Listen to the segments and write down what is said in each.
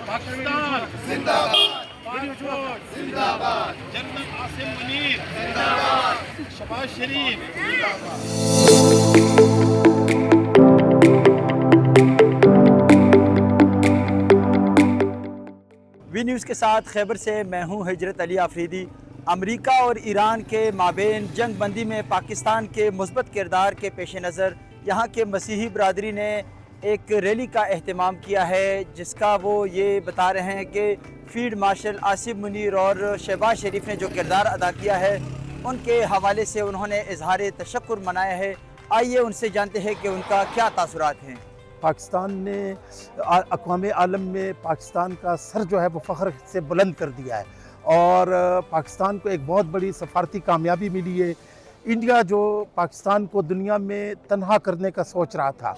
پاکستان زندہ باد، پاک فوج زندہ باد، جنرل عاصم منیر زندہ باد، شہباز شریف زندہ باد۔ وی نیوز کے ساتھ خیبر سے میں ہوں ہجرت علی آفریدی۔ امریکہ اور ایران کے مابین جنگ بندی میں پاکستان کے مثبت کردار کے پیش نظر یہاں کے مسیحی برادری نے ایک ریلی کا اہتمام کیا ہے، جس کا وہ یہ بتا رہے ہیں کہ فیلڈ مارشل عاصم منیر اور شہباز شریف نے جو کردار ادا کیا ہے ان کے حوالے سے انہوں نے اظہار تشکر منایا ہے۔ آئیے ان سے جانتے ہیں کہ ان کا کیا تاثرات ہیں۔ پاکستان نے اقوام عالم میں پاکستان کا سر جو ہے وہ فخر سے بلند کر دیا ہے، اور پاکستان کو ایک بہت بڑی سفارتی کامیابی ملی ہے۔ انڈیا جو پاکستان کو دنیا میں تنہا کرنے کا سوچ رہا تھا،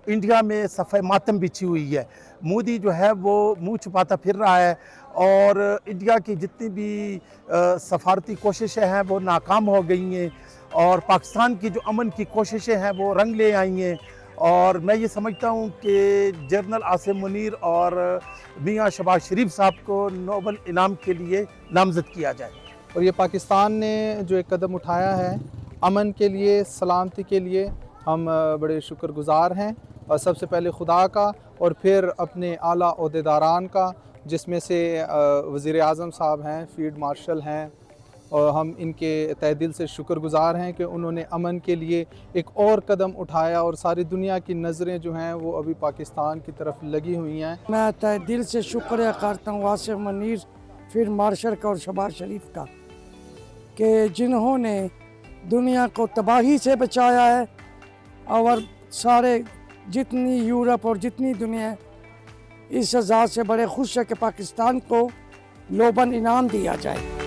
انڈیا میں صفحہ ماتم بچھی ہوئی ہے۔ مودی جو ہے وہ منہ چھپاتا پھر رہا ہے، اور انڈیا کی جتنی بھی سفارتی کوششیں ہیں وہ ناکام ہو گئی ہیں، اور پاکستان کی جو امن کی کوششیں ہیں وہ رنگ لے آئی ہیں۔ اور میں یہ سمجھتا ہوں کہ جنرل عاصم منیر اور میاں شہباز شریف صاحب کو نوبل انعام کے لیے نامزد کیا جائے۔ اور یہ پاکستان نے جو ایک قدم اٹھایا ہے امن کے لیے، سلامتی کے لیے، ہم بڑے شکر گزار ہیں، اور سب سے پہلے خدا کا اور پھر اپنے اعلیٰ عہدیداران کا، جس میں سے وزیر اعظم صاحب ہیں، فیلڈ مارشل ہیں، اور ہم ان کے تہ دل سے شکر گزار ہیں کہ انہوں نے امن کے لیے ایک اور قدم اٹھایا، اور ساری دنیا کی نظریں جو ہیں وہ ابھی پاکستان کی طرف لگی ہوئی ہیں۔ میں تہ دل سے شکریہ کرتا ہوں عاصم منیر، فیلڈ مارشل کا اور شہباز شریف کا، کہ جنہوں نے دنیا کو تباہی سے بچایا ہے، اور سارے جتنی یورپ اور جتنی دنیا اس ذات سے بڑے خوش ہے کہ پاکستان کو نوبل انعام دیا جائے۔